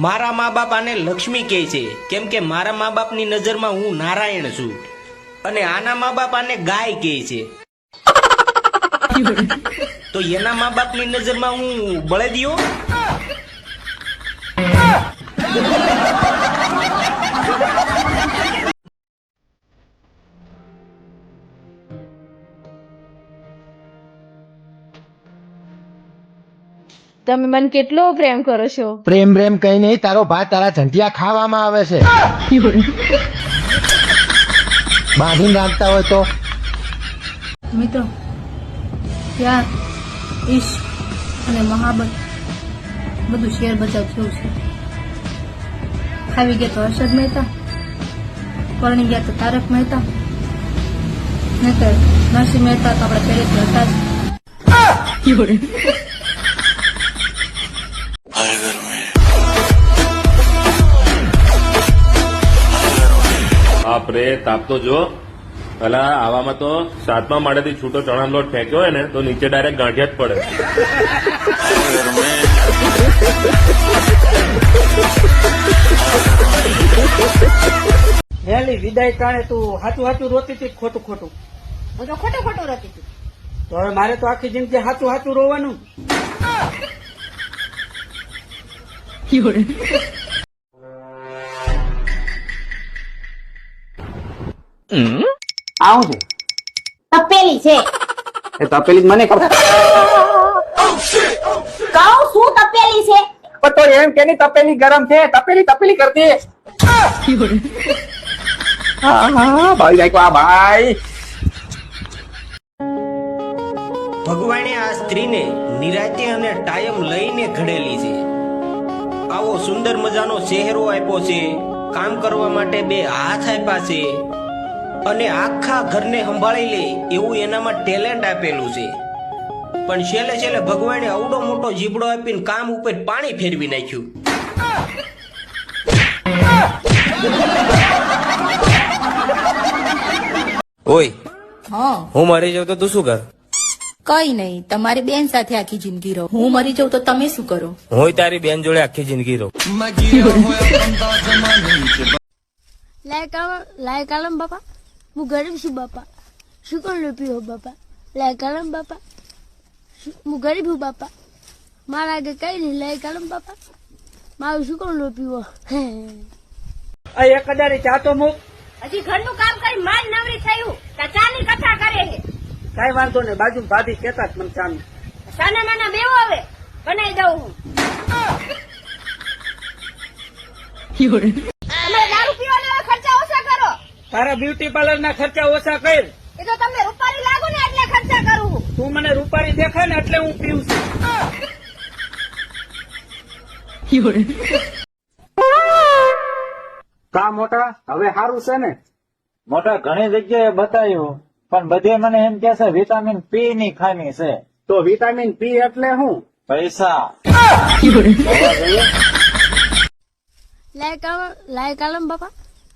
મારા મા બાપ આને લક્ષ્મી કહે છે, કેમ કે મારા મા બાપની નજરમાં હું નારાયણ છું, અને આના મા બાપ આને ગાય કહે છે, તો એના મા બાપની નજરમાં હું બળદિયો. તમે મને કેટલો પ્રેમ કરો છો. પ્રેમ પ્રેમ કઈ નહીં, તારો ભાત તારા ઝંટિયા ખાવામાં આવે છે. બાંધીને રાખતા હોય તો મિત્રો, પ્યાર, ઈશ્ક અને મહાબત બધું શેર બજાર જેવું છે. ખાવી ગયા તો હર્ષદ મહેતા, પરણી ગયા તો તારક મહેતા, નહીતર નરસિંહ મહેતા તો આપણા ચરિત્ર હતા જ. બાપ રે, તાપ તો જો. પેલા આવામાં તો 7મા માળેથી છૂટો ચણાનો લોટ ફેંક્યો હોય ને તો નીચે ડાયરેક્ટ ગાંઠિયા જ પડે. હેલી વિદાય ટાણે તું હાચું હાચું રોતી હતી, ખોટું ખોટું? હું તો ખોટું ખોટું રોતી હતી. તો હવે મારે તો આખી જિંદગી હાચું હાચું રોવાનું. આવું છે તપેલી છે. એ તપેલી મને ખબર. કહું શું તપેલી છે? પણ તો એમ કે તપેલી ગરમ છે, તપેલી તપેલી કરતી. હા ભાઈ જાય આ ભાઈ. ભગવાને આ સ્ત્રીને નિરાતે અને ટાયમ લઈને ઘડેલી છે. આવો સુંદર મજાનો ચહેરો આપ્યો છે, કામ કરવા માટે 2 હાથ આપ્યા છે, અને આખા ઘરને સંભાળી લે એવું એનામાં ટેલેન્ટ આપેલું છે. પણ છેલ્લે છેલ્લે ભગવાને અવડો મોટો જીબડો આપીને કામ ઉપર પાણી ફેરવી નાખ્યું. ઓય, હા, હું મરી જાઉં તો તું શું કર? કઈ નહીં, તમારી બેન સાથે આખી જિંદગી રહો. હું મરી જાઉં તો તમે શું કરો? હું તારી બેન જોડે આખી જિંદગી રહું. લાય કાલમ બાપા, હું ગરીબ છું બાપા, શું કોણ પીવો બાપા? લાય કાલમ બાપા, હું ગરીબ છું બાપા, મારા આગળ કઈ નહીં. લાય કાલમ બાપા, મારું શું કોણ પીવો? આ એક કદારી ચા તો મૂક. હજી ઘરનું કામ કરી માલ નવરી થયું, ચાની કથા કરે છે. કઈ વાંધો નહીં, બાજુ ભાભી કેતા જ મને ચાનું. સાના માના બેવો હવે બનાવી દઉં હું. તમે દારૂ પીવાના ખર્ચા ઓછા કરો. તારા બ્યુટી પાર્લર ના ખર્ચા ઓછા કર. એ તો તમને રૂપારી લાગો ને એટલે ખર્ચા કરું હું. તું મને રૂપારી દેખાય ને એટલે હું પીવું છું. કા મોટા હવે સારું છે ને? મોટા ઘણી જગ્યાએ બતાવ્યું, પણ બધે મને એમ કે છે વિટામિન પી ની ખામી છે. તો વિટામિન પી એટલે શું? પૈસા. લાય કાલમ બાપા,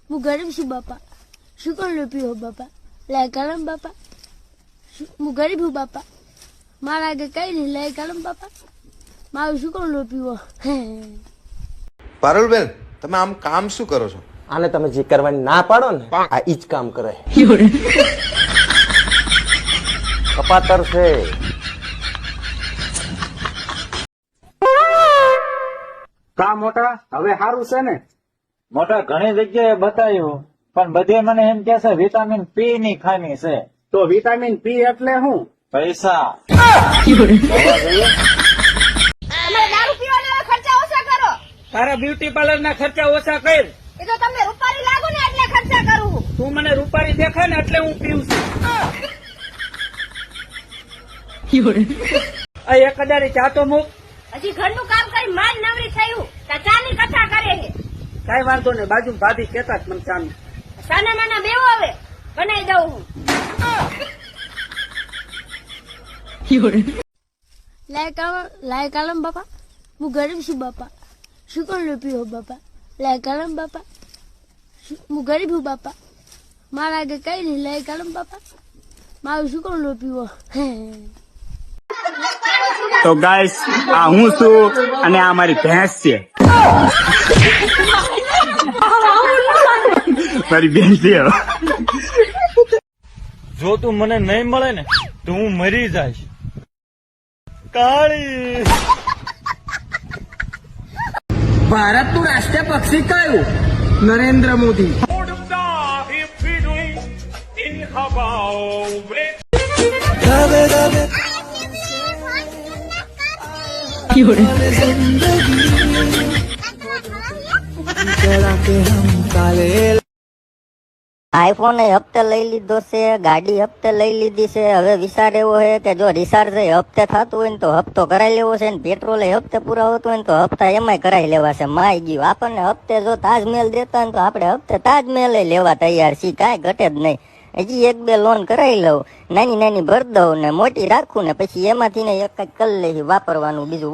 હું ગરીબ છું બાપા, શું કોણ પીવો બાપા? લાય કાલમ બાપા, હું ગરીબ છું બાપા, મારા આગળ કઈ નહીં. લાય કાલમ બાપા, મારું શું કોણ પીવો? પારુલબેન, તમે આમ કામ શું કરો છો? આને તમે જે કરવાની ના પાડો ને આ ઈ જ કામ કરે. કપાતર છે. કા મોટા હવે સારું છે ને? મોટા ઘણી જગ્યાએ બતાવ્યું, પણ બધે મને એમ કે છે વિટામિન પી ની ખામી છે. તો વિટામિન પી એટલે શું? પૈસા. તમે દારૂ પીવાના ખર્ચા ઓછા કરો. તારા બ્યુટી પાર્લર ના ખર્ચા ઓછા કર. એ તો તમને રૂપારી લાગો ને એટલે ખર્ચા કરું હું. તું મને રૂપારી દેખાય ને એટલે હું પીવું છું. આ એક કદારી ચા તો મૂક. હજી ઘરનું કામ કરી માલ નવરી થયું, ચાની કથા કરે છે. કઈ વાંધો નહીં, બાજુ ભાભી કેતા જ મને ચાનું. સાના માના બેવો હવે બનાવી દઉં હું. લાય કાલમ બાપા, હું ગરીબ છું બાપા, શું કોણ પીવો બાપા? લાય કાલમ બાપા, હું ગરીબ છું બાપા, મારા આગળ કઈ નહીં. લાય કાલમ બાપા, મારું શું કોણ પીવો? તો ગાઈસ, આ હું છું અને આ મારી ભેંસ છે. જો તું મને નહીં મળે ને તો હું મરી જઈશ. કાળી ભારતનું રાષ્ટ્રીય પક્ષી કયું? નરેન્દ્ર મોદી. આઈફોન હપ્તે લઈ લીધો છે, ગાડી હપ્તે લઈ લીધી છે. હવે વિચાર એવો છે કે જો રિચાર્જ હપ્તે થતું હોય ને તો હપ્તો કરાવી લેવો છે, ને પેટ્રોલ હપ્તે પૂરા હોતું હોય ને તો હપ્તા એમાંય કરાવી લેવા છે. માય ગયું, આપણને હપ્તે જો તાજમહેલ દેતા હોય ને તો આપણે હપ્તે તાજમહેલ લેવા તૈયાર છીએ, કાંઈ ઘટે જ નહીં. હજી 1-2 લોન કરાવી લઉં, નાની નાની ભર દઉં ને મોટી રાખું ને પછી એમાંથી ને એક કંઈક કરી લઈ વાપરવાનું, બીજું